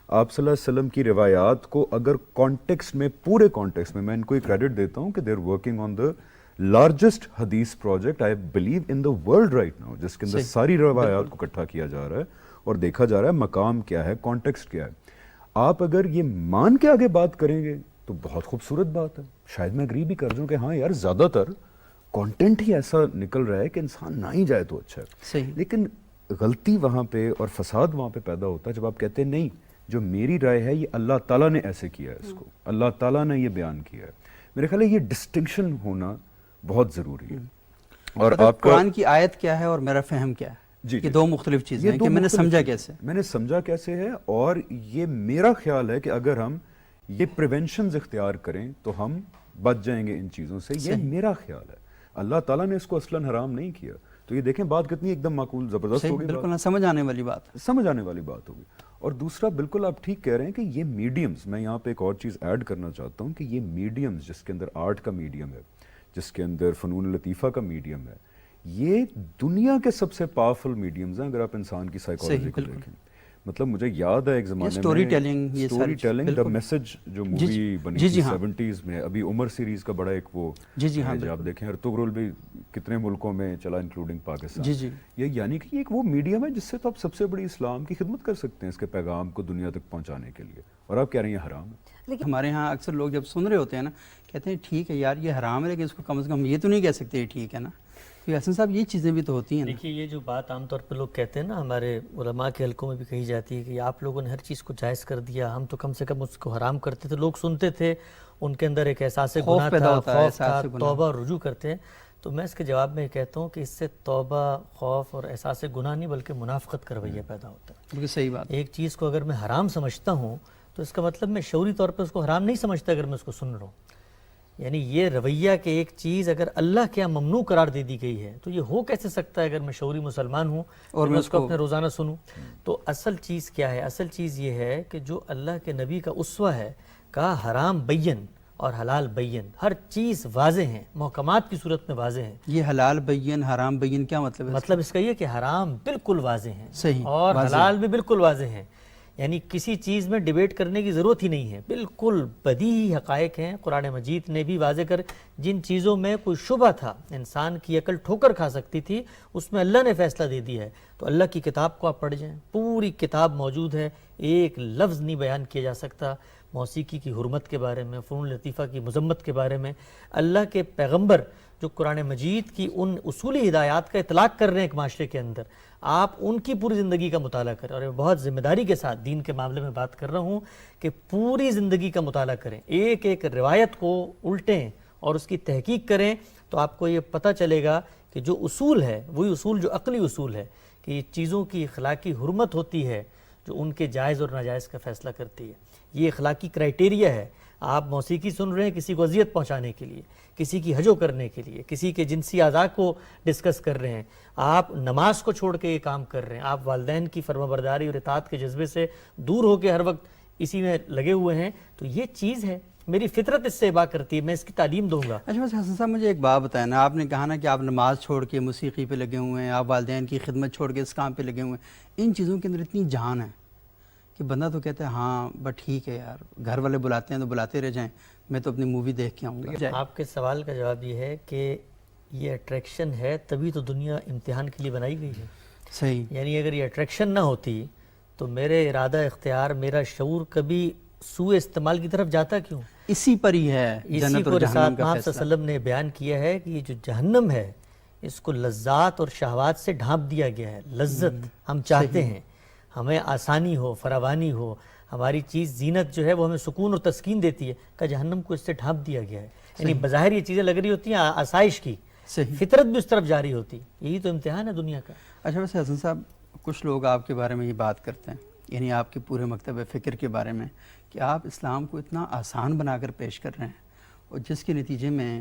آپ صلی اللہ علیہ وسلم کی روایات کو اگر کانٹیکسٹ میں، پورے کانٹیکسٹ میں ان کو کریڈٹ دیتا ہوں کہ they are working on the largest حدیث project I believe in the world right now, جس کے اندر ساری روایات کو اکٹھا کیا جا رہا ہے اور دیکھا جا رہا ہے مقام کیا ہے، کانٹیکسٹ کیا ہے. آپ اگر یہ مان کے آگے بات کریں گے تو بہت خوبصورت بات ہے، شاید میں اگری بھی کر جاؤں کہ ہاں یار زیادہ تر کانٹینٹ ہی ایسا نکل رہا ہے کہ انسان نہ ہی جائے تو اچھا ہے. صحیح. لیکن غلطی وہاں پہ اور فساد وہاں پہ پیدا ہوتا ہے جب آپ کہتے ہیں نہیں جو میری رائے ہے یہ اللہ تعالیٰ نے ایسے کیا ہے، اس کو اللہ تعالیٰ نے یہ بیان کیا ہے. میرے خیال ہے یہ ڈسٹنکشن ہونا بہت ضروری ہے. اور آپ کا قرآن کی آیت کیا ہے اور میرا فہم کیا ہے، یہ دو مختلف چیزیں ہیں کہ میں نے سمجھا کیسے، میں نے سمجھا کیسے ہے. اور یہ میرا خیال ہے کہ اگر ہم یہ پریونشنز اختیار کریں تو ہم بچ جائیں گے ان چیزوں سے. یہ میرا خیال ہے. اللہ تعالیٰ نے اس کو اصلاً حرام نہیں کیا. تو یہ دیکھیں بات کتنی ایک دم معقول زبردست ہوگی، بالکل سمجھ آنے والی بات، سمجھ آنے والی بات ہوگی. اور دوسرا بالکل آپ ٹھیک کہہ رہے ہیں کہ یہ میڈیمز، میں یہاں پہ ایک اور چیز ایڈ کرنا چاہتا ہوں کہ یہ میڈیمز جس کے اندر آرٹ کا میڈیم ہے، جس کے اندر فنون لطیفہ کا میڈیم ہے، یہ دنیا کے سب سے پاورفل میڈیمز ہیں اگر آپ انسان کی سائیکالوجی کو دیکھیں. مطلب مجھے یاد ہے ایک زمانے میں سٹوری ٹیلنگ، دا میسج جو مووی بنی تھی 70s میں، ابھی عمر سیریز کا بڑا ایک وہ جو آپ دیکھیں ارطغرل بھی کتنے ملکوں میں چلا انکلوڈنگ پاکستان. یہ یعنی کہ ایک وہ میڈیم ہے جس سے تو آپ سب سے بڑی اسلام کی خدمت کر سکتے ہیں اس کے پیغام کو دنیا تک پہنچانے کے لیے. اور آپ کہہ رہے ہیں یہ حرام ہے. ہمارے ہاں اکثر لوگ جب سن رہے ہوتے ہیں نا کہتے ہیں ٹھیک ہے یار یہ حرام ہے لیکن اس کو کم از کم یہ تو نہیں کہہ سکتے یہ ٹھیک ہے نا. تو حسن صاحب یہ چیزیں بھی تو ہوتی ہیں نا. دیکھیے یہ جو بات عام طور پہ لوگ کہتے ہیں نا ہمارے علماء کے حلقوں میں بھی کہی جاتی ہے کہ آپ لوگوں نے ہر چیز کو جائز کر دیا, ہم تو کم سے کم اس کو حرام کرتے تھے. لوگ سنتے تھے, ان کے اندر ایک احساس گناہ تھا, خوف تھا, توبہ اور رجوع کرتے ہیں. تو میں اس کے جواب میں یہ کہتا ہوں کہ اس سے توبہ, خوف اور احساس گناہ نہیں بلکہ منافقت کا رویہ پیدا ہوتا ہے. بالکل صحیح بات. ایک چیز کو اگر میں حرام سمجھتا ہوں تو اس کا مطلب میں شعوری طور پہ اس کو حرام نہیں سمجھتا اگر میں اس کو سن رہا ہوں. یعنی یہ رویہ کہ ایک چیز اگر اللہ کے یہاں ممنوع قرار دے دی گئی ہے تو یہ ہو کیسے سکتا ہے اگر میں شعوری مسلمان ہوں اور میں اس کو اپنے روزانہ سنوں. تو اصل چیز کیا ہے؟ اصل چیز یہ ہے کہ جو اللہ کے نبی کا اسوہ ہے, کہا حرام بین اور حلال بین, ہر چیز واضح ہیں, محکمات کی صورت میں واضح ہیں. یہ حلال بین حرام بین کیا مطلب ہے؟ مطلب اس کا یہ کہ حرام بالکل واضح ہیں صحیح, اور حلال بھی بالکل واضح ہیں. یعنی کسی چیز میں ڈیبیٹ کرنے کی ضرورت ہی نہیں ہے, بالکل بدیہی حقائق ہیں. قرآن مجید نے بھی واضح کر جن چیزوں میں کوئی شبہ تھا, انسان کی عقل ٹھوکر کھا سکتی تھی, اس میں اللہ نے فیصلہ دے دیا ہے. تو اللہ کی کتاب کو آپ پڑھ جائیں, پوری کتاب موجود ہے, ایک لفظ نہیں بیان کیا جا سکتا موسیقی کی حرمت کے بارے میں, فنون لطیفہ کی مذمت کے بارے میں. اللہ کے پیغمبر جو قرآن مجید کی ان اصولی ہدایات کا اطلاق کر رہے ہیں ایک معاشرے کے اندر, آپ ان کی پوری زندگی کا مطالعہ کریں. اور بہت ذمہ داری کے ساتھ دین کے معاملے میں بات کر رہا ہوں کہ پوری زندگی کا مطالعہ کریں, ایک ایک روایت کو الٹیں اور اس کی تحقیق کریں, تو آپ کو یہ پتہ چلے گا کہ جو اصول ہے وہی اصول جو عقلی اصول ہے کہ یہ چیزوں کی اخلاقی حرمت ہوتی ہے جو ان کے جائز اور ناجائز کا فیصلہ کرتی ہے. یہ اخلاقی کرائٹیریا ہے. آپ موسیقی سن رہے ہیں کسی کو اذیت پہنچانے کے لیے, کسی کی ہجو کرنے کے لیے, کسی کے جنسی اعضاء کو ڈسکس کر رہے ہیں, آپ نماز کو چھوڑ کے یہ کام کر رہے ہیں, آپ والدین کی فرمانبرداری اور اطاعت کے جذبے سے دور ہو کے ہر وقت اسی میں لگے ہوئے ہیں, تو یہ چیز ہے, میری فطرت اس سے ابا کرتی ہے, میں اس کی تعلیم دوں گا. اچھا بس حسن صاحب مجھے ایک بات بتائیں نا, آپ نے کہا نا کہ آپ نماز چھوڑ کے موسیقی پہ لگے ہوئے ہیں, آپ والدین کی خدمت چھوڑ کے اس کام پہ لگے ہوئے ہیں, ان چیزوں کے اندر اتنی جان ہے کہ بندہ تو کہتا ہے ہاں بٹ ٹھیک ہے یار, گھر والے بلاتے ہیں تو بلاتے رہ جائیں, میں تو اپنی مووی دیکھ کے آؤں گا. آپ کے سوال کا جواب یہ ہے کہ یہ اٹریکشن ہے تبھی تو دنیا امتحان کے لیے بنائی گئی ہے. صحیح. یعنی اگر یہ اٹریکشن نہ ہوتی تو میرے ارادہ اختیار, میرا شعور کبھی سوء استعمال کی طرف جاتا کیوں؟ اسی پر ہی ہے اسی کو رسالت محمد صلی اللہ علیہ وسلم نے بیان کیا ہے کہ یہ جو جہنم ہے اس کو لذات اور شہوات سے ڈھانپ دیا گیا ہے. لذت ہم چاہتے ہیں, ہمیں آسانی ہو, فراوانی ہو, ہماری چیز زینت جو ہے وہ ہمیں سکون اور تسکین دیتی ہے, کہ جہنم کو اس سے ڈھانپ دیا گیا ہے. یعنی بظاہر یہ چیزیں لگ رہی ہوتی ہیں آسائش کی, فطرت بھی اس طرف جاری ہوتی. یہی تو امتحان ہے دنیا کا. اچھا ویسے حسن صاحب کچھ لوگ آپ کے بارے میں یہ بات کرتے ہیں, یعنی آپ کے پورے مکتب فکر کے بارے میں, کہ آپ اسلام کو اتنا آسان بنا کر پیش کر رہے ہیں, اور جس کے نتیجے میں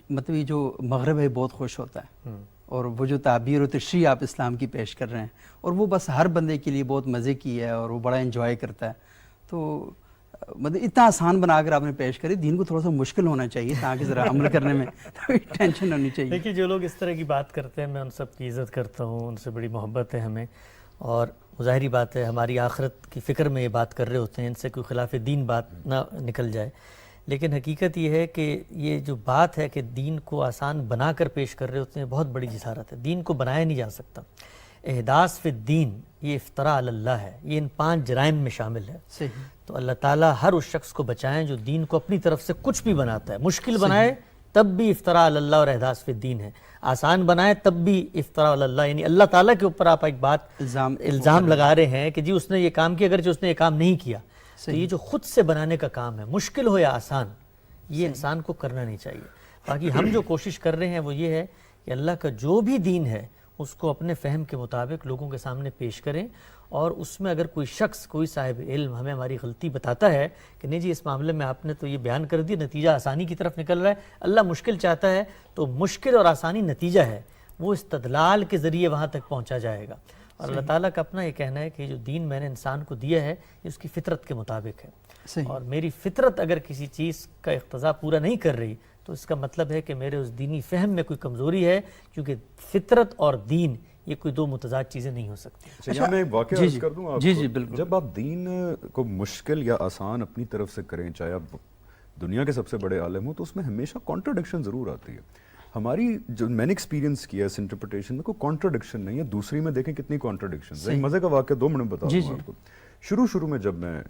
مطلب یہ جو مغرب ہے بہت خوش ہوتا ہے, اور وہ جو تعبیر و تشریح آپ اسلام کی پیش کر رہے ہیں, اور وہ بس ہر بندے کے لیے بہت مزے کی ہے اور وہ بڑا انجوائے کرتا ہے, تو مطلب اتنا آسان بنا کر آپ نے پیش کری, دین کو تھوڑا سا مشکل ہونا چاہیے تاکہ ذرا عمل کرنے میں تھوڑی ٹینشن ہونی چاہیے. دیکھیے جو لوگ اس طرح کی بات کرتے ہیں میں ان سب کی عزت کرتا ہوں, ان سے بڑی محبت ہے ہمیں, اور ظاہری بات ہے ہماری آخرت کی فکر میں یہ بات کر رہے ہوتے ہیں, ان سے کوئی خلاف دین بات نہ نکل جائے. لیکن حقیقت یہ ہے کہ یہ جو بات ہے کہ دین کو آسان بنا کر پیش کر رہے ہوتے ہیں, بہت بڑی جسارت ہے. دین کو بنایا نہیں جا سکتا. احداث فی الدین یہ افتراء علی اللہ ہے, یہ ان 5 جرائم میں شامل ہے. صحیح. تو اللہ تعالیٰ ہر اس شخص کو بچائیں جو دین کو اپنی طرف سے کچھ بھی بناتا ہے, مشکل بنائے تب بھی افتراء علی اللہ اور احداث فی الدین ہے, آسان بنائے تب بھی افتراء علی اللہ. یعنی اللہ تعالیٰ کے اوپر آپ ایک بات الزام لگا رہے ہیں کہ جی اس نے یہ کام کیا اگرچہ اس نے یہ کام نہیں کیا. تو یہ جو خود سے بنانے کا کام ہے, مشکل ہو یا آسان, یہ انسان کو کرنا نہیں چاہیے. باقی ہم جو کوشش کر رہے ہیں وہ یہ ہے کہ اللہ کا جو بھی دین ہے اس کو اپنے فہم کے مطابق لوگوں کے سامنے پیش کریں, اور اس میں اگر کوئی شخص, کوئی صاحب علم ہمیں ہماری غلطی بتاتا ہے کہ نہیں جی اس معاملے میں آپ نے تو یہ بیان کر دیا, نتیجہ آسانی کی طرف نکل رہا ہے, اللہ مشکل چاہتا ہے, تو مشکل اور آسانی نتیجہ ہے, وہ استدلال کے ذریعے وہاں تک پہنچا جائے گا. اور اللہ تعالیٰ کا اپنا یہ کہنا ہے کہ جو دین میں نے انسان کو دیا ہے یہ اس کی فطرت کے مطابق ہے, اور میری فطرت اگر کسی چیز کا اقتضا پورا نہیں کر رہی تو اس کا مطلب ہے کہ میرے اس دینی فہم میں کوئی کمزوری ہے, کیونکہ فطرت اور دین یہ کوئی 2 متضاد چیزیں نہیں ہو سکتی. اچھا میں ایک واقعہ عرض کر دوں آپ کو. جی بالکل. جب آپ دین کو مشکل یا آسان اپنی طرف سے کریں, چاہے آپ دنیا کے سب سے بڑے عالم ہوں, تو اس میں ہمیشہ کانٹرڈکشن ضرور آتی ہے. ہماری جو میں نے ایکسپیرینس کیا ہے اس انٹرپریٹیشن میں کوئی کانٹرڈکشن نہیں ہے. دوسری میں دیکھیں کتنی کانٹرڈکشن. ایک مزے کا واقعہ 2 منٹ بتا دوں آپ کو. شروع میں جب میں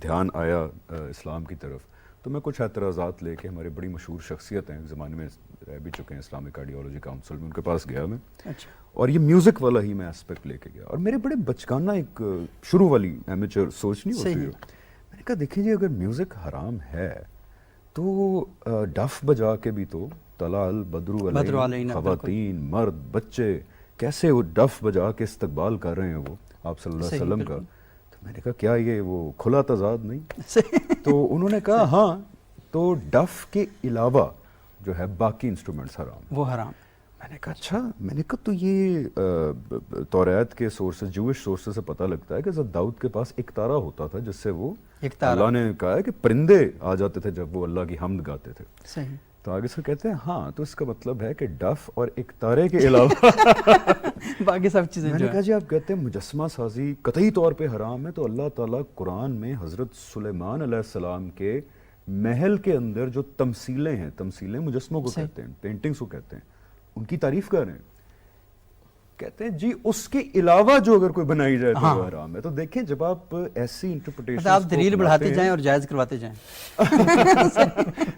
دھیان آیا اسلام کی طرف تو میں کچھ اعتراضات لے کے ہمارے بڑی مشہور شخصیت ہیں زمانے میں رہ بھی چکے ہیں اسلامک آئیڈیالوجی کاؤنسل میں، ان کے پاس گیا میں، اچھا اور یہ میوزک والا ہی میں اسپیکٹ لے کے گیا، اور میرے بڑے بچکانہ ایک شروع والی ایمیچر سوچ نہیں ہوتی ہے، میں نے کہا دیکھیں جی اگر میوزک حرام ہے تو ڈف بجا کے بھی تو طلع البدر علینا، خواتین مرد بچے کیسے وہ ڈف بجا کے استقبال کر رہے ہیں وہ آپ صلی اللہ علیہ وسلم کا، تو میں نے کہا کیا یہ وہ کھلا تضاد نہیں؟ تو انہوں نے کہا ہاں، تو ڈف کے علاوہ جو ہے باقی انسٹرومنٹس حرام، وہ حرام۔ میں نے کہا اچھا، میں نے کہا تو یہ توریت کے سورسز جوش سورسز سے پتہ لگتا ہے کہ حضرت داؤد کے پاس ایک تارا ہوتا تھا جس سے وہ اللہ نے کہا ہے کہ پرندے آ جاتے تھے جب وہ اللہ کی حمد گاتے تھے، صحیح، تو آگے سے کہتے ہیں ہاں تو اس کا مطلب ہے کہ ڈف اور ایک تارے کے علاوہ باقی سب چیزیں، میں نے کہا جی آپ کہتے ہیں مجسمہ سازی قطعی طور پہ حرام ہے، تو اللہ تعالیٰ قرآن میں حضرت سلیمان علیہ السلام کے محل کے اندر جو تمثیلیں ہیں، تمثیلیں مجسموں کو کہتے ہیں، پینٹنگز کو کہتے ہیں، ان کی تعریف کر رہے ہیں، کہتے ہیں جی اس کے علاوہ جو اگر کوئی بنائی جائے تو وہ حرام ہے۔ تو دیکھیں جب آپ ایسی انٹرپریٹیشن آپ دلیل بڑھاتے جائیں اور جائز کرواتے جائیں،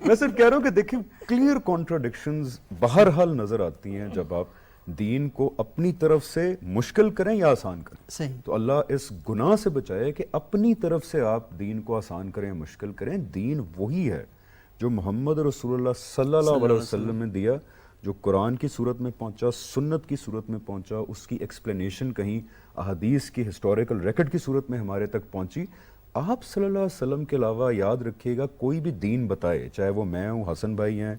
میں صرف کہہ رہا ہوں کہ دیکھیں کلیئر کانٹراڈکشنز بہرحال نظر آتی ہیں جب آپ دین کو اپنی طرف سے مشکل کریں یا آسان کریں، صحیح، تو اللہ اس گناہ سے بچائے کہ اپنی طرف سے آپ دین کو آسان کریں مشکل کریں۔ دین وہی ہے جو محمد رسول اللہ صلی اللہ علیہ وسلم نے دیا، جو قرآن کی صورت میں پہنچا، سنت کی صورت میں پہنچا، اس کی ایکسپلینیشن کہیں احادیث کی ہسٹوریکل ریکارڈ کی صورت میں ہمارے تک پہنچی۔ آپ صلی اللہ علیہ وسلم کے علاوہ یاد رکھیے گا کوئی بھی دین بتائے، چاہے وہ میں ہوں، حسن بھائی ہیں،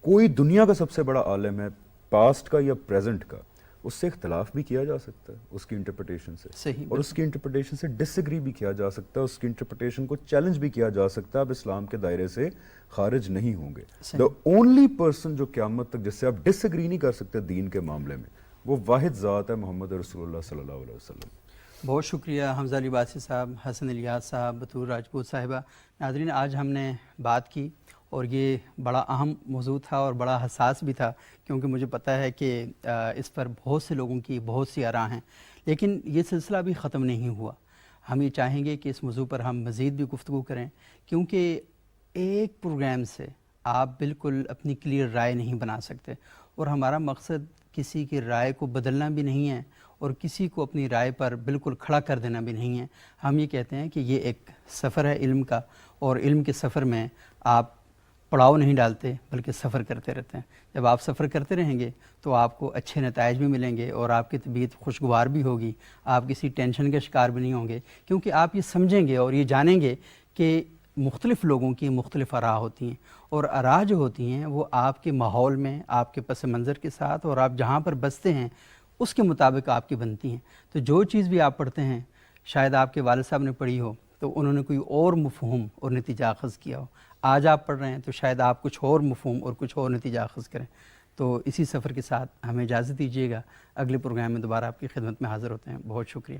کوئی دنیا کا سب سے بڑا عالم ہے پاسٹ کا یا پریزنٹ کا، اس سے اختلاف بھی کیا جا سکتا ہے اس کی انٹرپریٹیشن سے، صحیح، اور اس کی انٹرپریٹیشن سے ڈس ایگری بھی کیا جا سکتا ہے، اس کی انٹرپریٹیشن کو چیلنج بھی کیا جا سکتا ہے، آپ اسلام کے دائرے سے خارج نہیں ہوں گے۔ دا اونلی پرسن جو قیامت تک جس سے آپ ڈس ایگری نہیں کر سکتے دین کے معاملے میں، وہ واحد ذات ہے محمد رسول اللہ صلی اللہ علیہ وسلم۔ بہت شکریہ حمزہ علی باسی صاحب، حسن الیاس صاحب، بطور راجپوت صاحبہ۔ ناظرین آج ہم نے بات کی اور یہ بڑا اہم موضوع تھا اور بڑا حساس بھی تھا، کیونکہ مجھے پتہ ہے کہ اس پر بہت سے لوگوں کی بہت سی آراء ہیں، لیکن یہ سلسلہ بھی ختم نہیں ہوا۔ ہم یہ چاہیں گے کہ اس موضوع پر ہم مزید بھی گفتگو کریں، کیونکہ ایک پروگرام سے آپ بالکل اپنی کلیئر رائے نہیں بنا سکتے، اور ہمارا مقصد کسی کی رائے کو بدلنا بھی نہیں ہے اور کسی کو اپنی رائے پر بالکل کھڑا کر دینا بھی نہیں ہے۔ ہم یہ کہتے ہیں کہ یہ ایک سفر ہے علم کا، اور علم کے سفر میں آپ پڑاؤ نہیں ڈالتے بلکہ سفر کرتے رہتے ہیں۔ جب آپ سفر کرتے رہیں گے تو آپ کو اچھے نتائج بھی ملیں گے اور آپ کی طبیعت خوشگوار بھی ہوگی، آپ کسی ٹینشن کے شکار بھی نہیں ہوں گے، کیونکہ آپ یہ سمجھیں گے اور یہ جانیں گے کہ مختلف لوگوں کی مختلف آراء ہوتی ہیں، اور آراء جو ہوتی ہیں وہ آپ کے ماحول میں، آپ کے پس منظر کے ساتھ اور آپ جہاں پر بستے ہیں اس کے مطابق آپ کی بنتی ہیں۔ تو جو چیز بھی آپ پڑھتے ہیں، شاید آپ کے والد صاحب نے پڑھی ہو تو انہوں نے کوئی اور مفہوم اور نتیجہ اخذ کیا ہو، آج آپ پڑھ رہے ہیں تو شاید آپ کچھ اور مفہوم اور کچھ اور نتیجہ اخذ کریں۔ تو اسی سفر کے ساتھ ہمیں اجازت دیجیے گا، اگلے پروگرام میں دوبارہ آپ کی خدمت میں حاضر ہوتے ہیں۔ بہت شکریہ۔